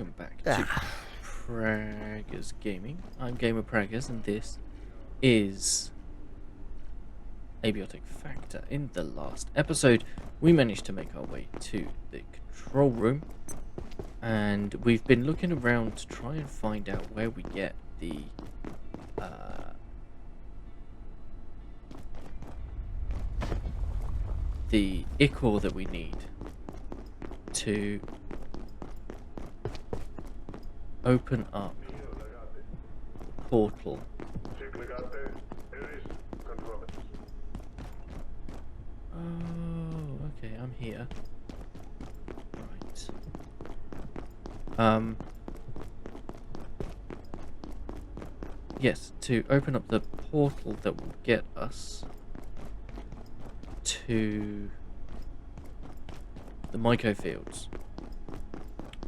welcome back to Praggers Gaming. I'm Gamer Praggers, and this is Abiotic Factor. In the last episode, we managed to make our way to the control room, and we've been looking around to try and find out where we get the ichor that we need to open up the portal. Oh, okay, I'm here. Right. Yes, to open up the portal that will get us to the microfields,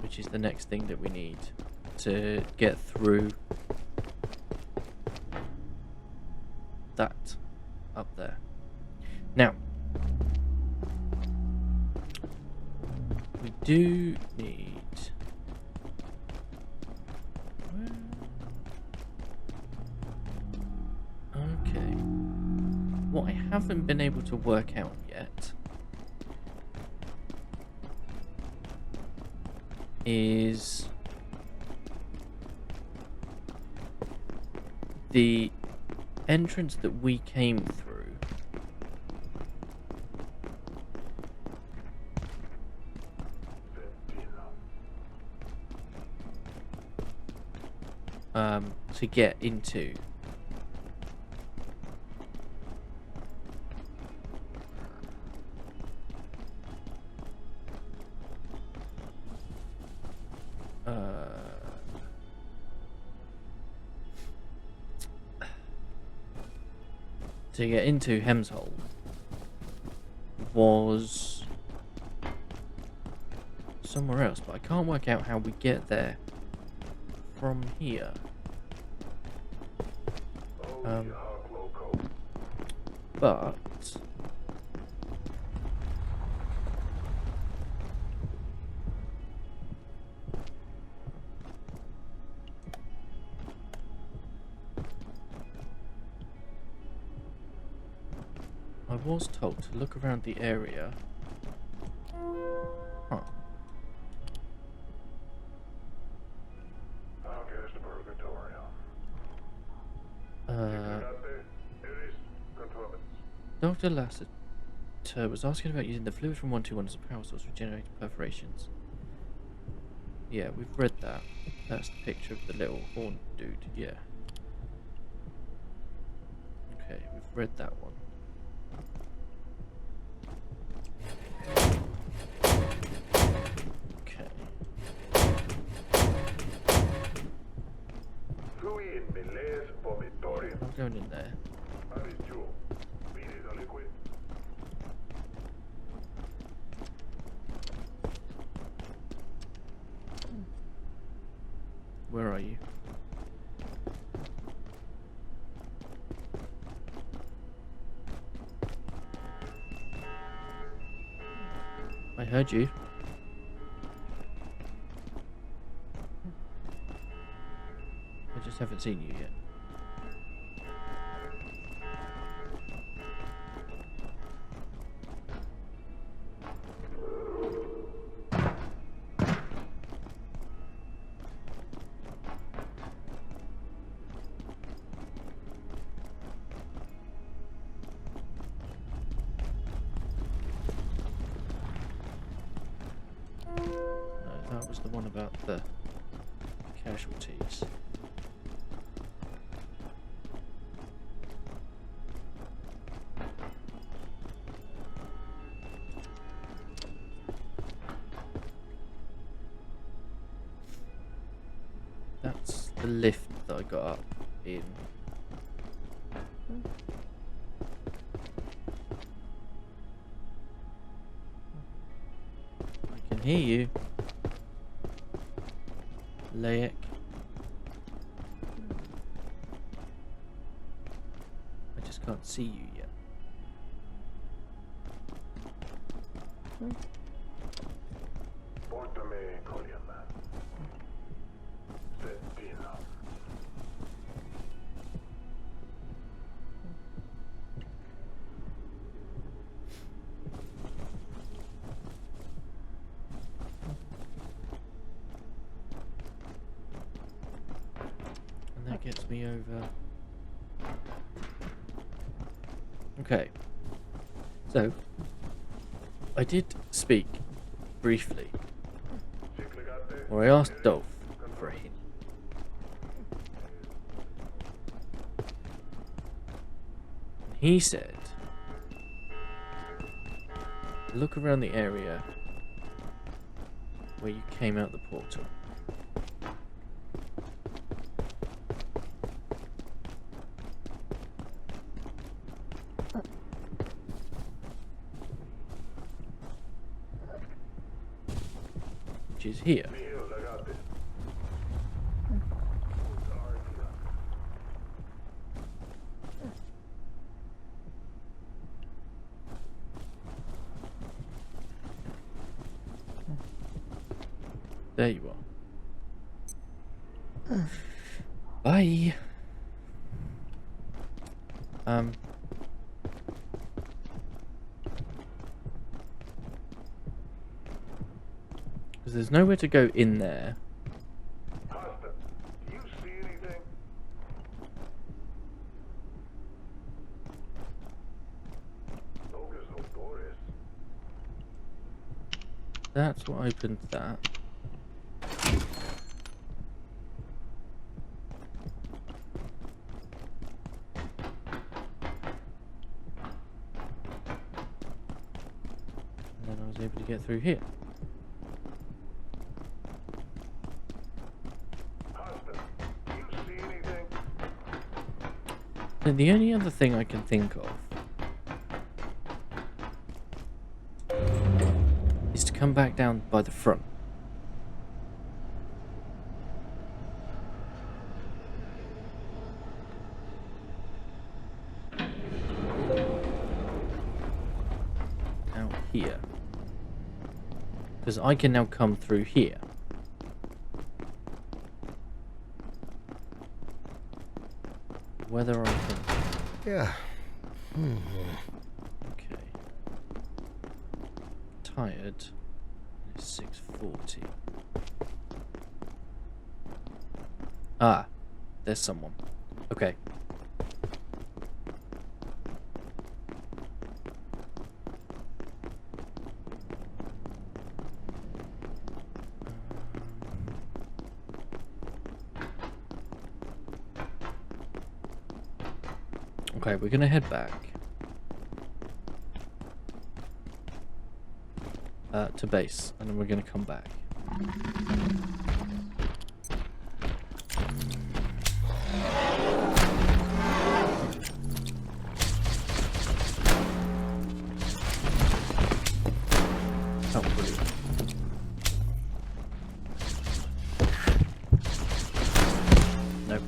which is the next thing that we need to get through that up there. Now, we do need... Okay. What I haven't been able to work out yet is the entrance that we came through. To get into Hemshold was somewhere else, but I can't work out how we get there from here. But I was told to look around the area. Huh. Dr. Lassiter was asking about using the fluid from 121 as a power source for generating perforations. Yeah, we've read that. That's the picture of the little horn dude, yeah. Okay, we've read that one. Okay. I'm going in there. Where are you? I heard you. I just haven't seen you yet. That was the one about the casualties. That's the lift that I got up in. I can hear you. Layak. I just can't see you yet. And that gets me over. Okay. So, I did speak briefly, or I asked Dolph for a hint. He said, look around the area where you came out the portal. Which is here. There you are. Bye. Because there's nowhere to go in there. Do you see anything? No, there's no doors. That's what opened that. And then I was able to get through here. And the only other thing I can think of is to come back down by the front. Out here. Because I can now come through here. Whether I can... Yeah. Okay. Tired. It's 6:40. Ah, there's someone. Okay. Okay, we're gonna head back to base, and then we're gonna come back. Oh, brilliant. Nope.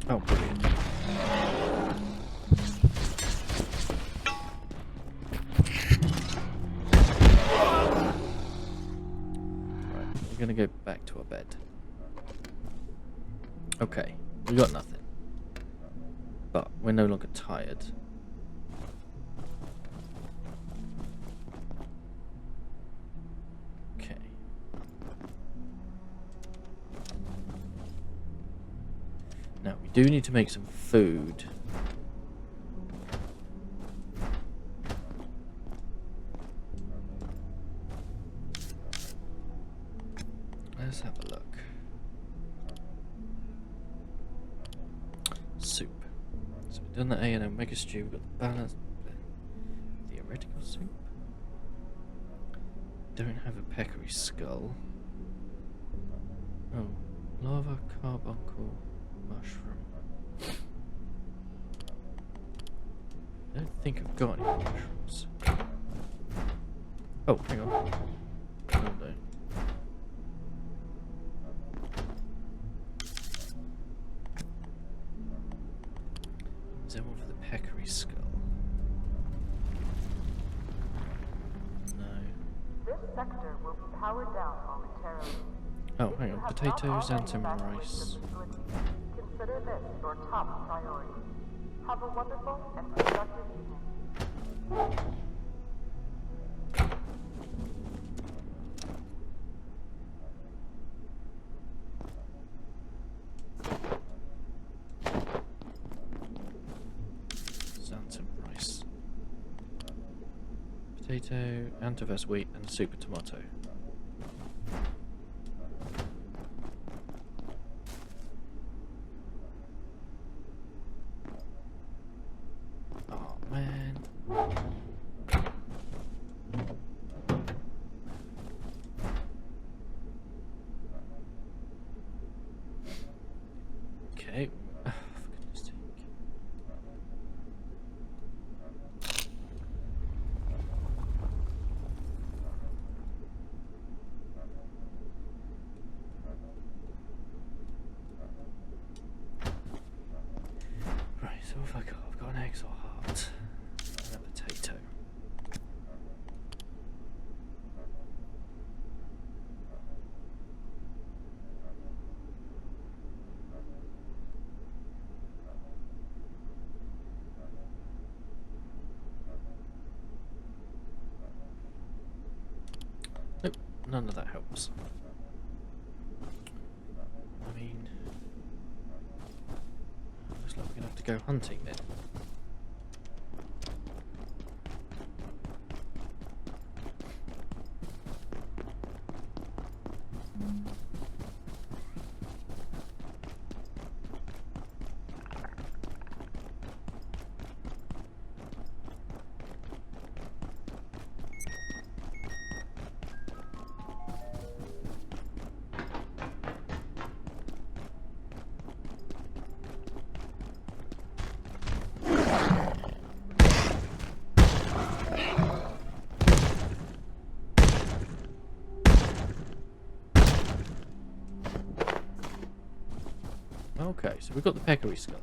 Oh, brilliant. Right, we're gonna go back to our bed. Okay, we got nothing. But we're no longer tired. Okay. Now, we do need to make some food. Let's have a look. Soup. So we've done the A and Omega stew, we've got the balanced theoretical soup. Don't have a peccary skull. Oh, lava carbuncle mushroom. I don't think I've got any mushrooms. Oh, hang on. Hold on. Is there one for the peccary skull? No. This sector will be powered down momentarily. Oh, If hang you on. have Potatoes not and already some evacuated rice. the facility, consider this your top priority. Have a wonderful and productive evening. And some rice. Potato, antivirus wheat, and a super tomato. Oh man. Okay. Oh, for goodness sake. Right, so what have I got? I've got an egg or heart. And a potato. Nope, none of that helps. I mean, looks like we're gonna have to go hunting then. Okay, so we've got the peccary skull.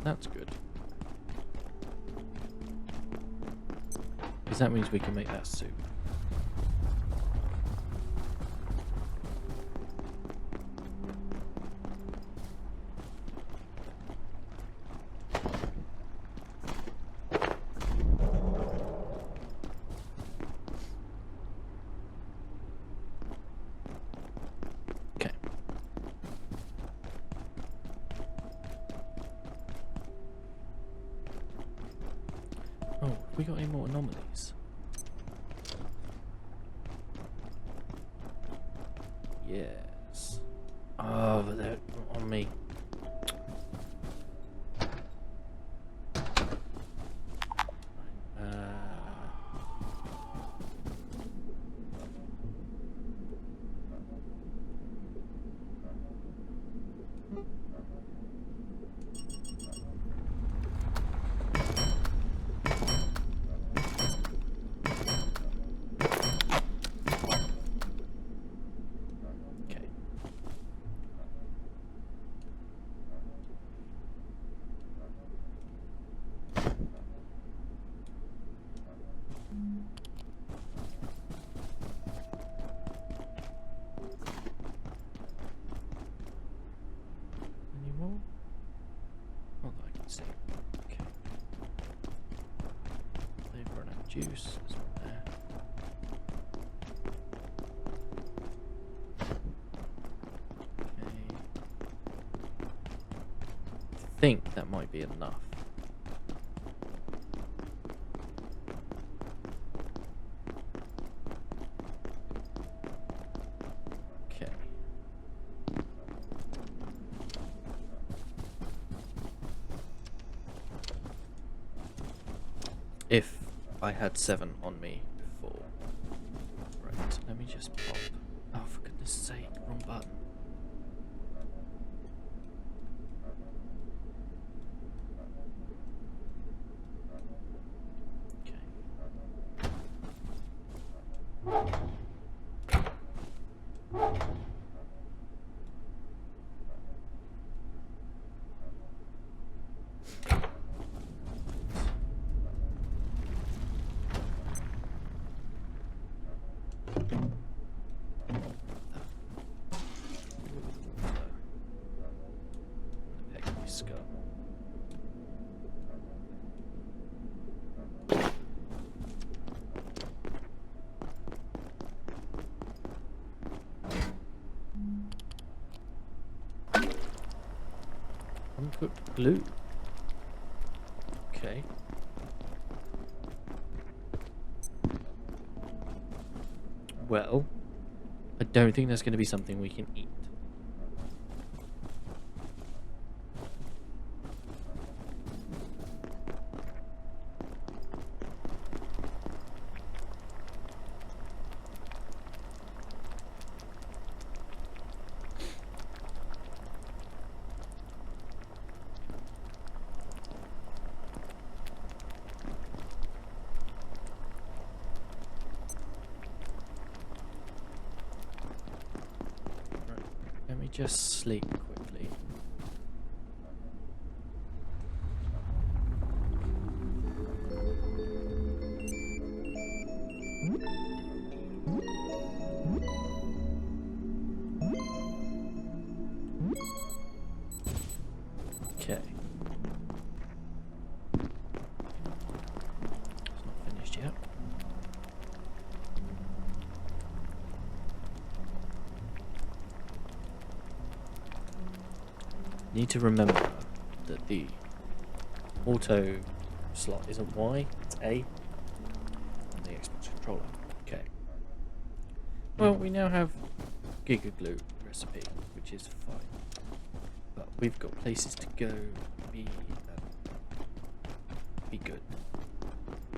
That's good. Because that means we can make that soup. Okay. Oh, have we got any more anomalies? Yes. Oh, but they're on me. Okay. Any more? Not that I can see. Okay. They've run out of juice. There's one there. Okay. I think that might be enough. Okay. If I had 7 on me before. Right, let me just pop. Oh, for goodness sake, wrong button. Okay. Tarasque. Uncooked glue. Okay. Well, I don't think that's going to be something we can eat. Let me just sleep quickly. Okay. It's not finished yet. Need to remember that the auto slot isn't Y, it's A on the Xbox controller. Okay. Well, we now have Giga Glue recipe, which is fine. But we've got places to go, be good.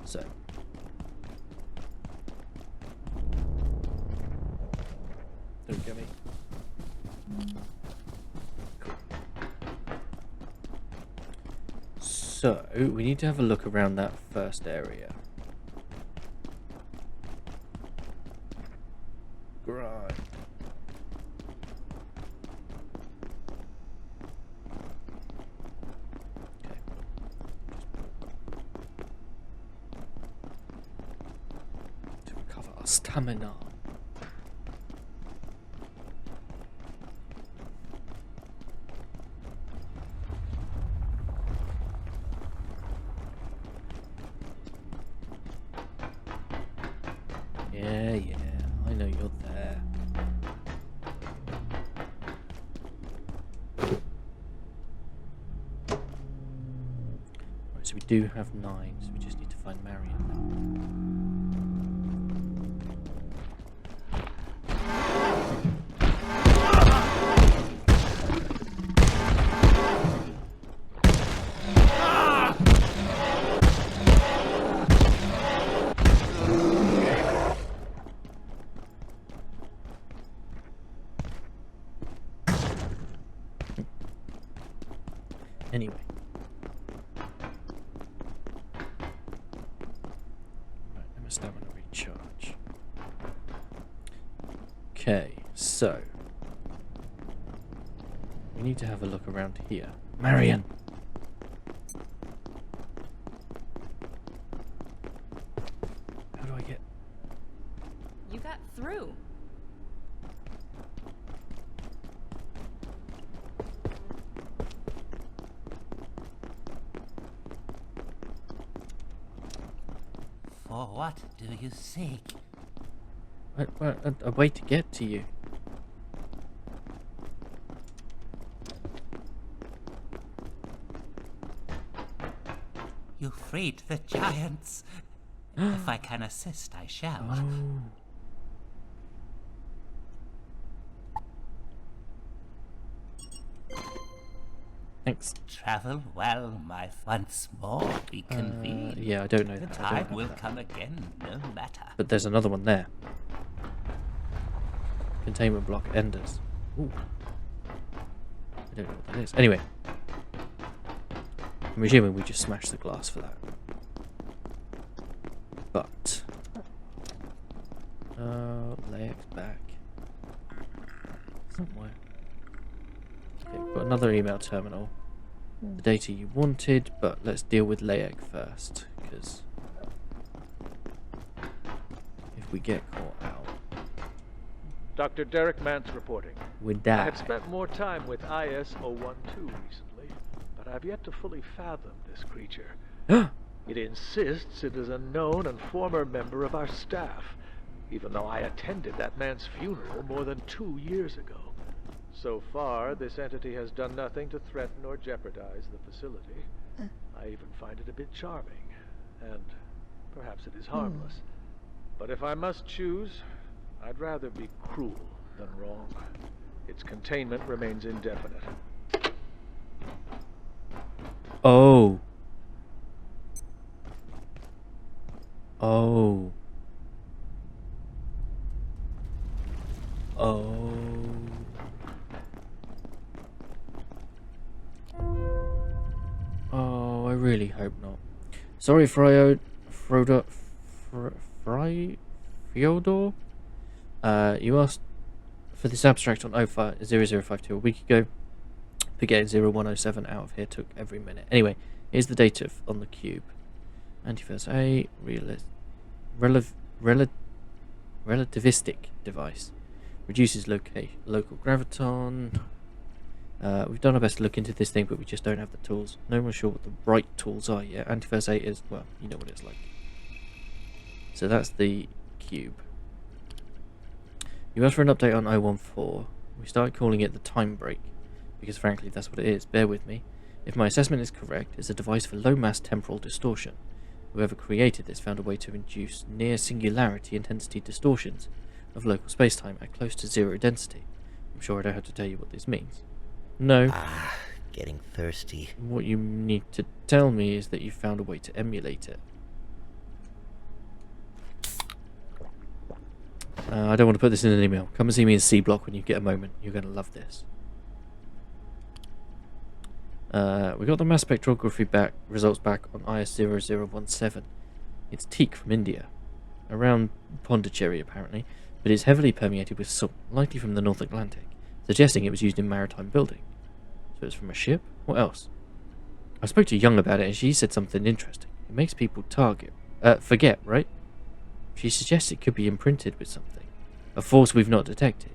So. Don't get me. So, we need to have a look around that first area. Right. Okay. To recover our stamina. Yeah, I know you're there. Right, so we do have knives, we just need to find Marion. Anyway. Right, let my stamina recharge. Okay, so we need to have a look around here. Marion! How do I get... You got through. For what do you seek? A way to get to you. You freed the giants. If I can assist, I shall. Oh. Thanks. Travel well, my once more reconvene. Yeah, I don't know The that. I don't time have will that. come again, no matter. But there's another one there. Containment block enders. Ooh. I don't know what that is. Anyway. I'm assuming we just smashed the glass for that. But... Layak's back. Somewhere. Okay, we've got another email terminal. The data you wanted, but let's deal with Layak first, because if we get caught out, Dr. Derek Mance reporting. we I die. have spent more time with IS-012 recently, but I've yet to fully fathom this creature. It insists it is a known and former member of our staff, even though I attended that man's funeral more than 2 years ago. So far, this entity has done nothing to threaten or jeopardize the facility. I even find it a bit charming, and perhaps it is harmless. But if I must choose, I'd rather be cruel than wrong. Its containment remains indefinite. Oh. Oh. Oh. Oh, I really hope not. Sorry, Fyodor. You asked for this abstract on 0052 a week ago. But getting 0107 out of here took every minute. Anyway, here's the data on the cube. Antiverse A, relativistic device. Reduces local graviton. We've done our best to look into this thing, but we just don't have the tools. No one's sure what the right tools are yet. Antiverse A is, well, you know what it's like. So that's the cube. You asked for an update on 014. We started calling it the time break, because frankly that's what it is. Bear with me. If my assessment is correct, it's a device for low mass temporal distortion. Whoever created this found a way to induce near singularity intensity distortions of local spacetime at close to zero density. I'm sure I don't have to tell you what this means. No. Ah, getting thirsty. What you need to tell me is that you found a way to emulate it. I don't want to put this in an email. Come and see me in C Block when you get a moment. You're going to love this. We got the mass spectrography results back on IS0017. It's teak from India, around Pondicherry apparently, but it's heavily permeated with salt, likely from the North Atlantic, suggesting it was used in maritime building. So it's from a ship? What else? I spoke to Young about it and she said something interesting. It makes people forget, right? She suggests it could be imprinted with something, a force we've not detected,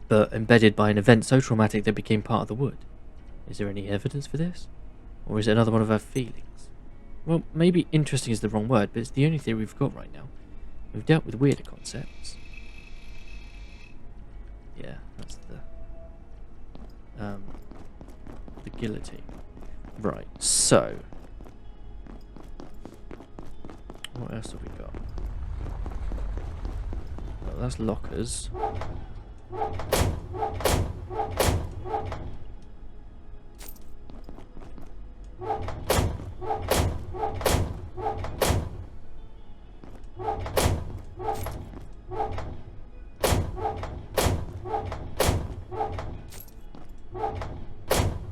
but embedded by an event so traumatic that it became part of the wood. Is there any evidence for this? Or is it another one of our feelings? Well, maybe interesting is the wrong word, but it's the only theory we've got right now. We've dealt with weirder concepts. Yeah, that's the guillotine. Right, so what else have we got? Well, that's lockers.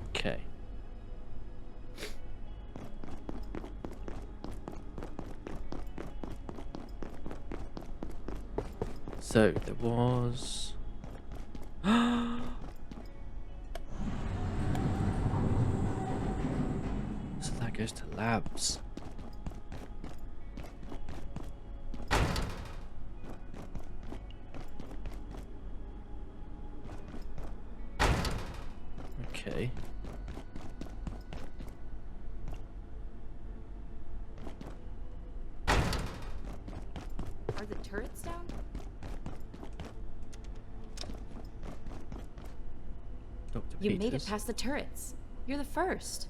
Okay. So there was so that goes to labs. Okay. Are the turrets down? Dr. You made it Peters. past the turrets. You're the first.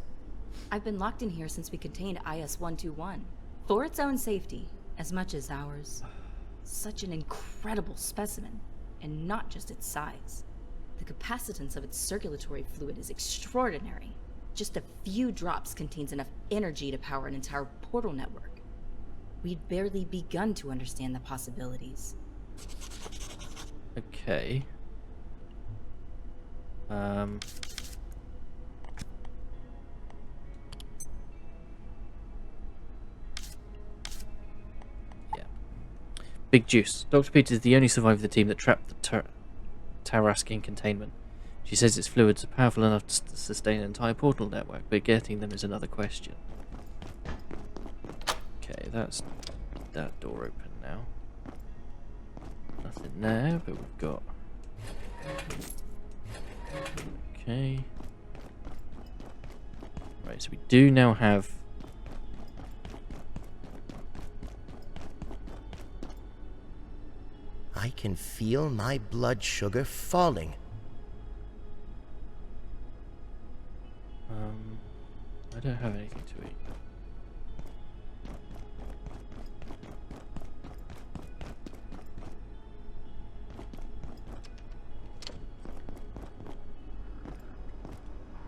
I've been locked in here since we contained IS-121. For its own safety, as much as ours. Such an incredible specimen, and not just its size. The capacitance of its circulatory fluid is extraordinary. Just a few drops contains enough energy to power an entire portal network. We'd barely begun to understand the possibilities. Okay. Yeah. Big juice. Dr. Peters is the only survivor of the team that trapped the Tarasque in containment. She says its fluids are powerful enough to sustain an entire portal network, but getting them is another question. Okay, that's that door open now. Nothing there, but we've got... Okay. Right, so we do now have... I can feel my blood sugar falling. I don't have anything to eat.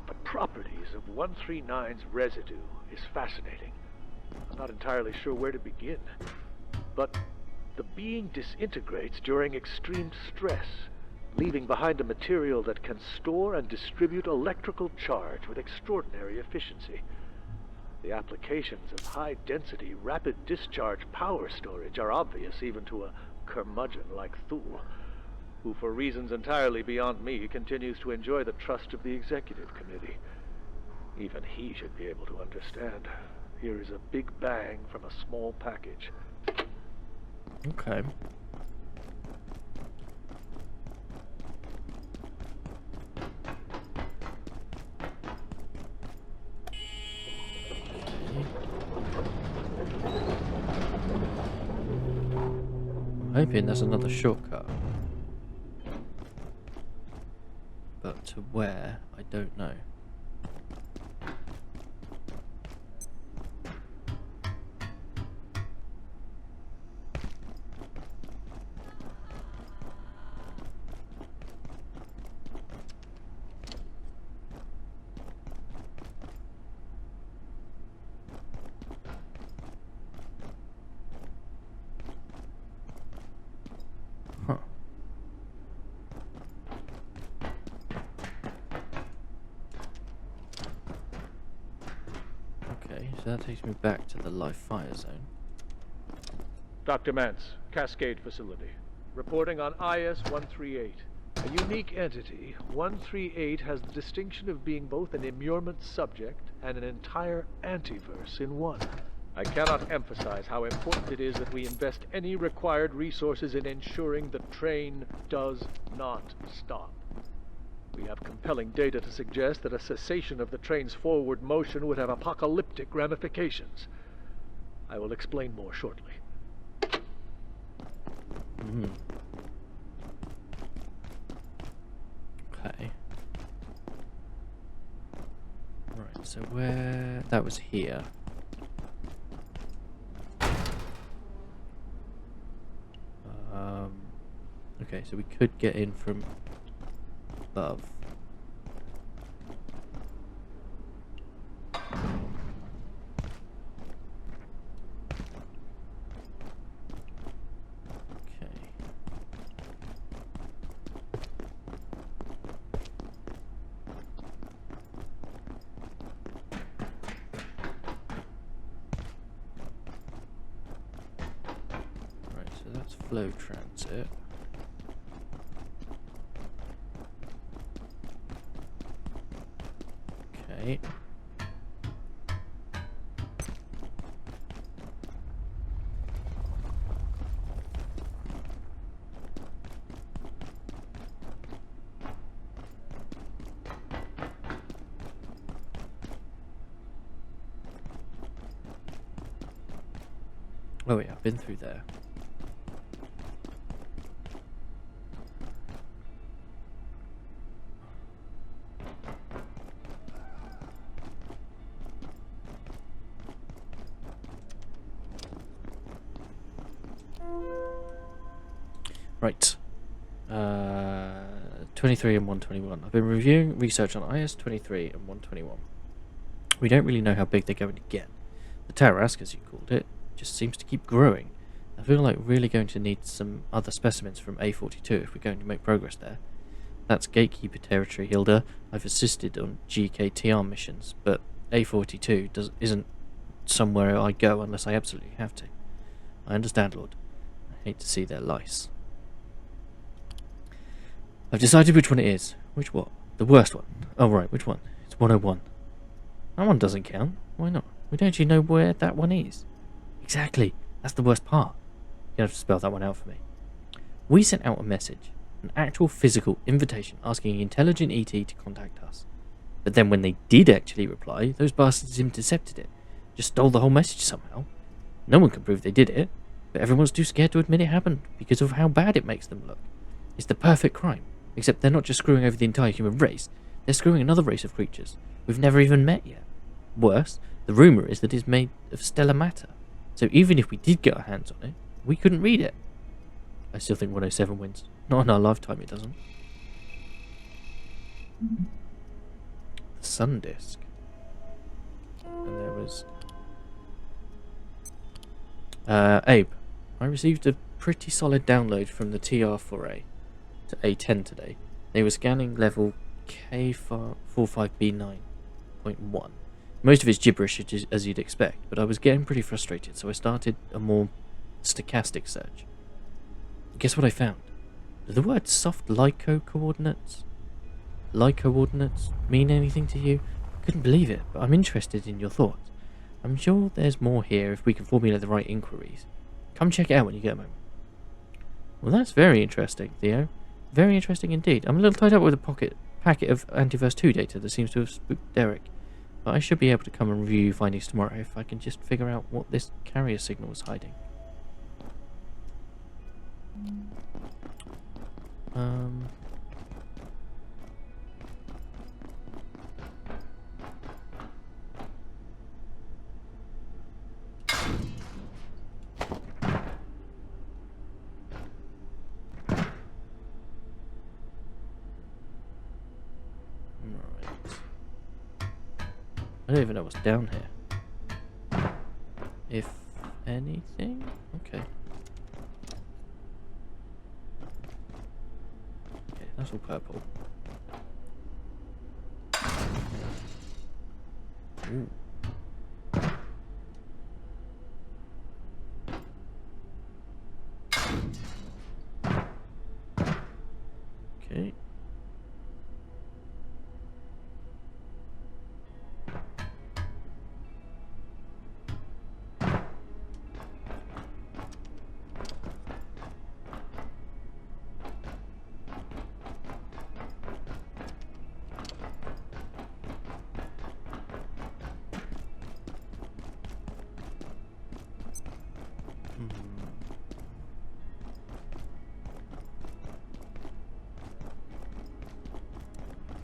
The properties of 139's residue is fascinating. I'm not entirely sure where to begin. But the being disintegrates during extreme stress, leaving behind a material that can store and distribute electrical charge with extraordinary efficiency. The applications of high-density, rapid discharge power storage are obvious even to a curmudgeon like Thule, who for reasons entirely beyond me continues to enjoy the trust of the executive committee. Even he should be able to understand. Here is a big bang from a small package. Okay. I'm hoping there's another shortcut. But to where, I don't know. Huh. Okay, so that takes me back to the live fire zone. Dr. Mance, Cascade Facility. Reporting on IS-138. A unique entity, 138 has the distinction of being both an immurement subject and an entire antiverse in one. I cannot emphasize how important it is that we invest any required resources in ensuring the train does not stop. We have compelling data to suggest that a cessation of the train's forward motion would have apocalyptic ramifications. I will explain more shortly. Okay. Right, so where... that was here. Okay, so we could get in from above. That's flow transit. Okay. Oh yeah, I've been through there. Right. 23 and 121. I've been reviewing research on IS-23 and 121. We don't really know how big they're going to get. The Tarasque, as you called it, just seems to keep growing. I feel like we're really going to need some other specimens from A42 if we're going to make progress there. That's gatekeeper territory, Hilda. I've assisted on GKTR missions, but A42 isn't somewhere I go unless I absolutely have to. I understand, Lord. I hate to see their lice. I've decided which one it is. Which what? The worst one. Oh right, which one? It's 101. That one doesn't count. Why not? We don't actually know where that one is. Exactly. That's the worst part. You have to spell that one out for me. We sent out a message. An actual physical invitation asking an intelligent ET to contact us. But then when they did actually reply, those bastards intercepted it. Just stole the whole message somehow. No one can prove they did it, but everyone's too scared to admit it happened because of how bad it makes them look. It's the perfect crime, except they're not just screwing over the entire human race, they're screwing another race of creatures we've never even met yet. Worse, the rumour is that it's made of stellar matter, so even if we did get our hands on it, we couldn't read it. I still think 107 wins. Not in our lifetime, it doesn't. The sun disk. And there was... Abe, I received a pretty solid download from the TR4A to A10 today. They were scanning level K45B9.1. Most of it's gibberish, as you'd expect, but I was getting pretty frustrated, so I started a more stochastic search. Guess what I found? Do the word soft LICO coordinates mean anything to you? I couldn't believe it, but I'm interested in your thoughts. I'm sure there's more here if we can formulate the right inquiries. Come check it out when you get a moment. Well, that's very interesting, Theo. Very interesting indeed. I'm a little tied up with a packet of Antiverse 2 data that seems to have spooked Derek. But I should be able to come and review your findings tomorrow if I can just figure out what this carrier signal is hiding. I don't even know what's down here. If anything? Okay. Okay, that's all purple. Ooh. Okay.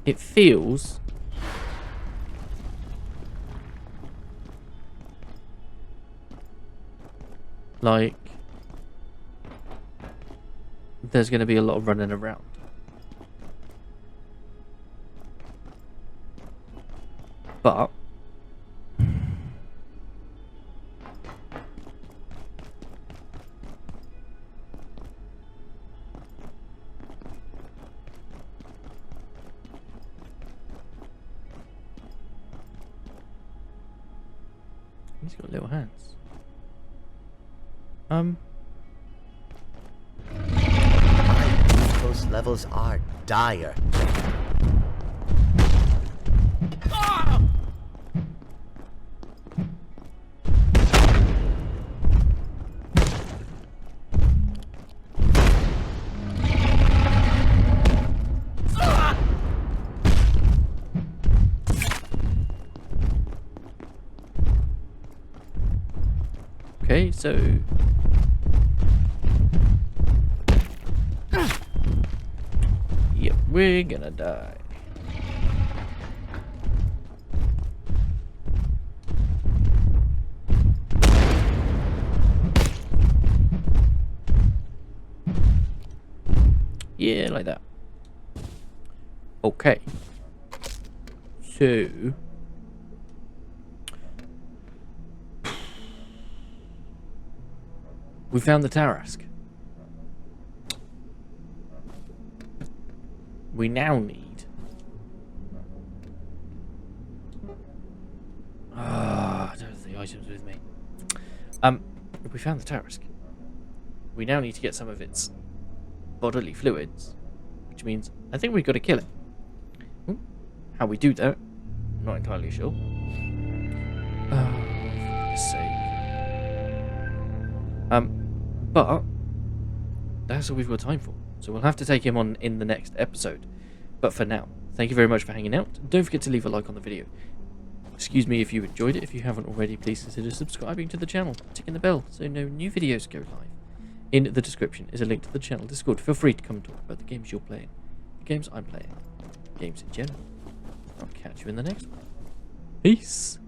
It feels like there's going to be a lot of running around. But he's got little hands. My glucose levels are dire. Okay, so yep, we're gonna die. Yeah, like that. Okay. So we found the Tarasque. We now need... I don't have the items with me. We found the Tarasque. We now need to get some of its bodily fluids, which means I think we've got to kill it. How we do that, I'm not entirely sure. Oh, for goodness sake. But that's all we've got time for. So we'll have to take him on in the next episode. But for now, thank you very much for hanging out. Don't forget to leave a like on the video. Excuse me if you enjoyed it. If you haven't already, please consider subscribing to the channel, ticking the bell so no new videos go live. In the description is a link to the channel Discord. Feel free to come talk about the games you're playing, the games I'm playing, games in general. I'll catch you in the next one. Peace.